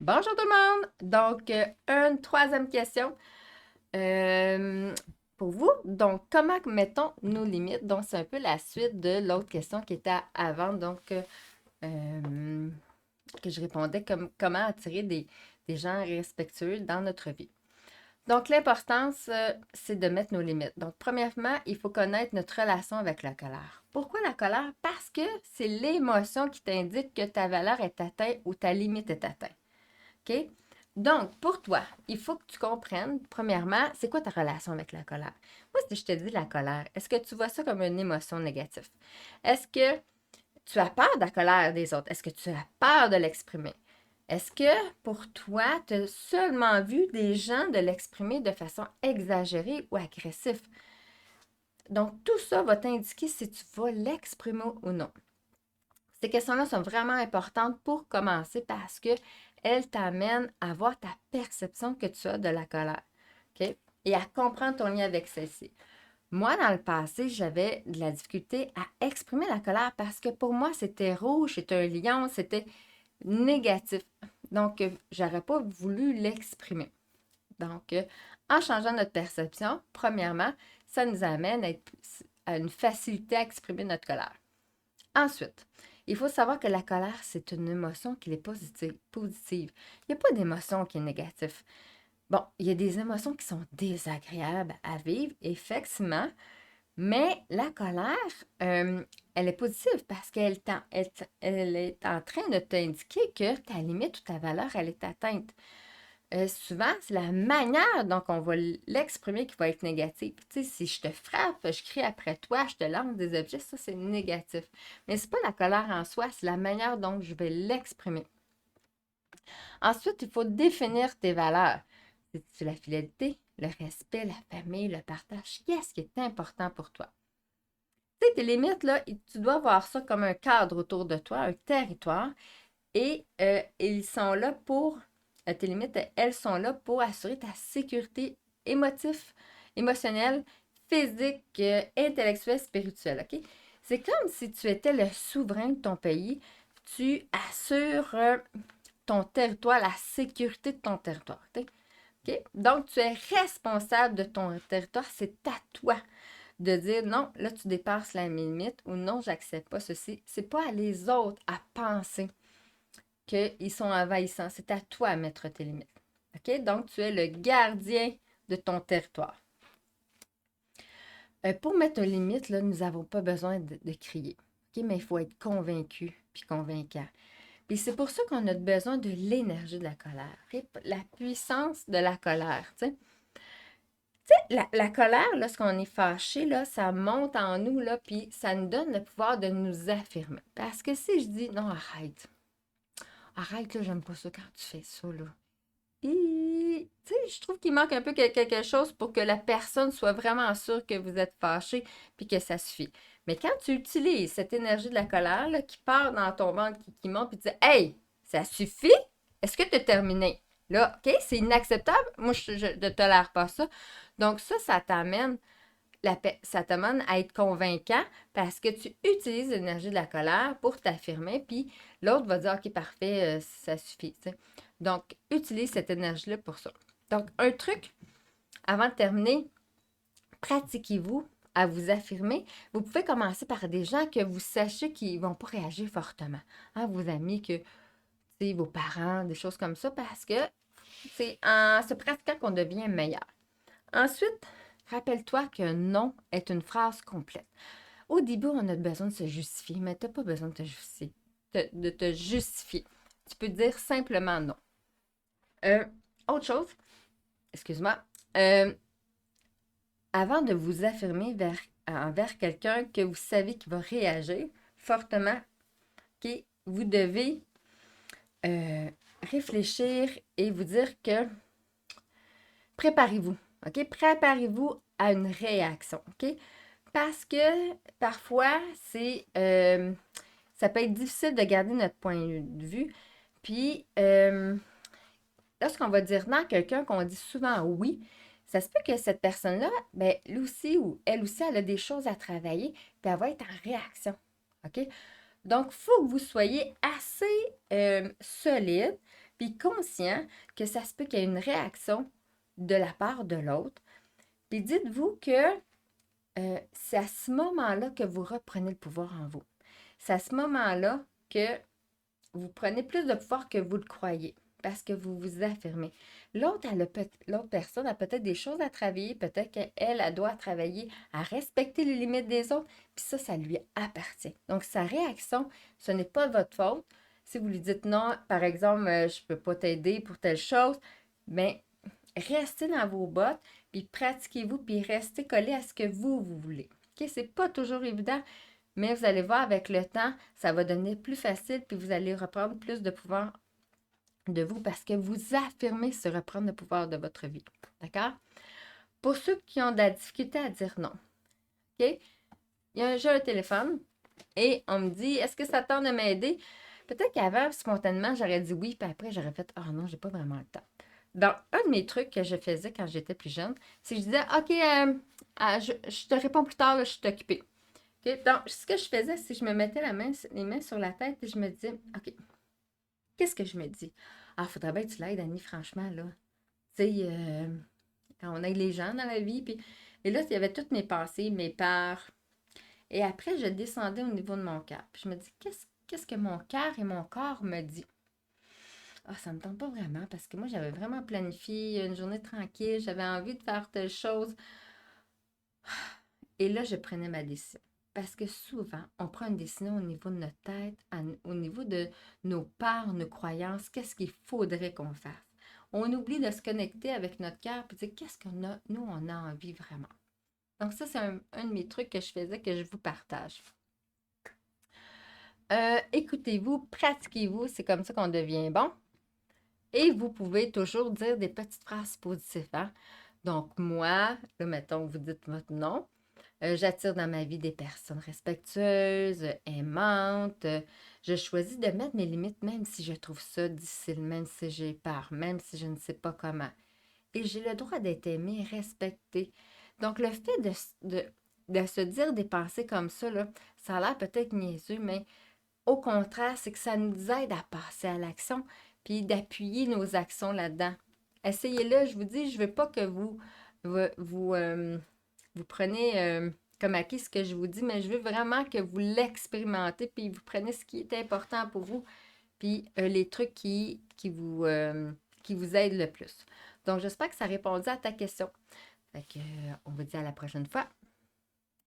Bonjour tout le monde! Donc, une troisième question euh, pour vous. Donc, comment mettons nos limites? Donc, c'est un peu la suite de l'autre question qui était avant. Donc, que je répondais comme comment attirer des gens respectueux dans notre vie. Donc, l'importance, c'est de mettre nos limites. Donc, premièrement, il faut connaître notre relation avec la colère. Pourquoi la colère? Parce que c'est l'émotion qui t'indique que ta valeur est atteinte ou ta limite est atteinte. OK? Donc, pour toi, il faut que tu comprennes, premièrement, c'est quoi ta relation avec la colère? Moi, si je te dis la colère, est-ce que tu vois ça comme une émotion négative? Est-ce que tu as peur de la colère des autres? Est-ce que tu as peur de l'exprimer? Est-ce que pour toi, tu as seulement vu des gens de l'exprimer de façon exagérée ou agressive? Donc, tout ça va t'indiquer si tu vas l'exprimer ou non. Ces questions-là sont vraiment importantes pour commencer parce que elles t'amènent à voir ta perception que tu as de la colère, OK? Et à comprendre ton lien avec celle-ci. Moi, dans le passé, j'avais de la difficulté à exprimer la colère parce que pour moi, c'était rouge, c'était un lion, c'était négatif. Donc, j'aurais pas voulu l'exprimer. Donc, en changeant notre perception, premièrement, ça nous amène à une facilité à exprimer notre colère. Ensuite, il faut savoir que la colère, c'est une émotion qui est positive. Il n'y a pas d'émotion qui est négative. Bon, il y a des émotions qui sont désagréables à vivre, effectivement, mais la colère, elle est positive parce elle est en train de t'indiquer que ta limite ou ta valeur, elle est atteinte. Souvent, c'est la manière dont on va l'exprimer qui va être négative. Tu sais, si je te frappe, je crie après toi, je te lance des objets, ça c'est négatif. Mais c'est pas la colère en soi, c'est la manière dont je vais l'exprimer. Ensuite, il faut définir tes valeurs. C'est la fidélité, le respect, la famille, le partage. Qu'est-ce qui est important pour toi? Tu sais, tes limites, là, tu dois voir ça comme un cadre autour de toi, un territoire, et ils sont là pour, tes limites, elles sont là pour assurer ta sécurité émotive, émotionnelle, physique, intellectuelle, spirituelle, OK? C'est comme si tu étais le souverain de ton pays. Tu assures ton territoire, la sécurité de ton territoire, OK? Donc, tu es responsable de ton territoire. C'est à toi de dire non, là, tu dépasses la limite ou non, j'accepte pas ceci. C'est pas à les autres à penser qu'ils sont envahissants. C'est à toi à mettre tes limites. OK? Donc, tu es le gardien de ton territoire. Pour mettre une limite, là, nous n'avons pas besoin de crier. OK? Mais il faut être convaincu puis convaincant. Puis c'est pour ça qu'on a besoin de l'énergie de la colère. OK? La puissance de la colère. Tu sais, la colère, lorsqu'on est fâché, là, ça monte en nous, là, puis ça nous donne le pouvoir de nous affirmer. Parce que si je dis non, arrête, arrête, là, j'aime pas ça quand tu fais ça, là. Et, tu sais, je trouve qu'il manque un peu quelque chose pour que la personne soit vraiment sûre que vous êtes fâché puis que ça suffit. Mais quand tu utilises cette énergie de la colère là, qui part dans ton ventre, qui monte, puis tu dis hey, ça suffit? Est-ce que tu as terminé? Là, OK, c'est inacceptable. Moi, je ne tolère pas ça. Donc, ça t'amène ça t'amène à être convaincant parce que tu utilises l'énergie de la colère pour t'affirmer, puis l'autre va dire OK, parfait, ça suffit. T'sais. Donc, utilise cette énergie-là pour ça. Donc, un truc, avant de terminer, pratiquez-vous à vous affirmer. Vous pouvez commencer par des gens que vous sachez qui ne vont pas réagir fortement. Hein, vos amis, vos parents, des choses comme ça, parce que c'est en se pratiquant qu'on devient meilleur. Ensuite, rappelle-toi que non est une phrase complète. Au début, on a besoin de se justifier, mais tu n'as pas besoin de te justifier. De te justifier. Tu peux dire simplement non. Euh, Autre chose, excuse-moi, euh, avant de vous affirmer envers quelqu'un que vous savez qui va réagir fortement, okay, vous devez réfléchir et vous dire que préparez-vous. OK? Préparez-vous à une réaction. OK? Parce que parfois, ça peut être difficile de garder notre point de vue. Puis, lorsqu'on va dire non à quelqu'un, qu'on dit souvent oui, ça se peut que cette personne-là, ben, lui aussi ou elle aussi, elle a des choses à travailler, puis elle va être en réaction. OK? Donc, il faut que vous soyez assez solide, puis conscient que ça se peut qu'il y ait une réaction de la part de l'autre. Puis dites-vous que c'est à ce moment-là que vous reprenez le pouvoir en vous. C'est à ce moment-là que vous prenez plus de pouvoir que vous le croyez parce que vous vous affirmez. L'autre personne a peut-être des choses à travailler, peut-être qu'elle, elle doit travailler à respecter les limites des autres, puis ça lui appartient. Donc, sa réaction, ce n'est pas de votre faute. Si vous lui dites non, par exemple, je ne peux pas t'aider pour telle chose, bien, restez dans vos bottes, puis pratiquez-vous, puis restez collé à ce que vous voulez. OK? C'est pas toujours évident, mais vous allez voir, avec le temps, ça va devenir plus facile, puis vous allez reprendre plus de pouvoir de vous parce que vous affirmez se reprendre le pouvoir de votre vie. D'accord? Pour ceux qui ont de la difficulté à dire non, OK? J'ai un téléphone et on me dit, est-ce que ça tente de m'aider? Peut-être qu'avant, spontanément, j'aurais dit oui, puis après, j'aurais fait, oh non, j'ai pas vraiment le temps. Donc, un de mes trucs que je faisais quand j'étais plus jeune, c'est que je disais, OK, je te réponds plus tard, là, je suis occupée. OK? Donc, ce que je faisais, c'est que je me mettais les mains sur la tête et je me disais, OK, qu'est-ce que je me dis? Ah, faudrait bien que tu l'aides, Annie, franchement, là. Tu sais, quand on aide les gens dans la vie, puis... Et là, il y avait toutes mes pensées, mes peurs. Et après, je descendais au niveau de mon cœur. Puis je me dis, qu'est-ce que mon cœur et mon corps me dit? Ah, ça me tente pas vraiment parce que moi, j'avais vraiment planifié une journée tranquille, j'avais envie de faire telle chose. Et là, je prenais ma décision. Parce que souvent, on prend une décision au niveau de notre tête, au niveau de nos peurs, nos croyances, qu'est-ce qu'il faudrait qu'on fasse. On oublie de se connecter avec notre cœur et de dire qu'est-ce qu'on a, nous, on a envie vraiment. Donc ça, c'est un de mes trucs que je faisais, que je vous partage. Écoutez-vous, pratiquez-vous, c'est comme ça qu'on devient bon. Et vous pouvez toujours dire des petites phrases positives. Hein? Donc moi, là, mettons, vous dites votre nom. J'attire dans ma vie des personnes respectueuses, aimantes. Je choisis de mettre mes limites même si je trouve ça difficile, même si j'ai peur, même si je ne sais pas comment. Et j'ai le droit d'être aimé, respecté. Donc le fait de se dire des pensées comme ça, là, ça a l'air peut-être niaiseux, mais au contraire, c'est que ça nous aide à passer à l'action, puis d'appuyer nos actions là-dedans. Essayez-le, je vous dis, je ne veux pas que vous prenez comme acquis ce que je vous dis, mais je veux vraiment que vous l'expérimentez, puis vous prenez ce qui est important pour vous, puis les trucs qui vous aident le plus. Donc, j'espère que ça a répondu à ta question. Fait que, on vous dit à la prochaine fois.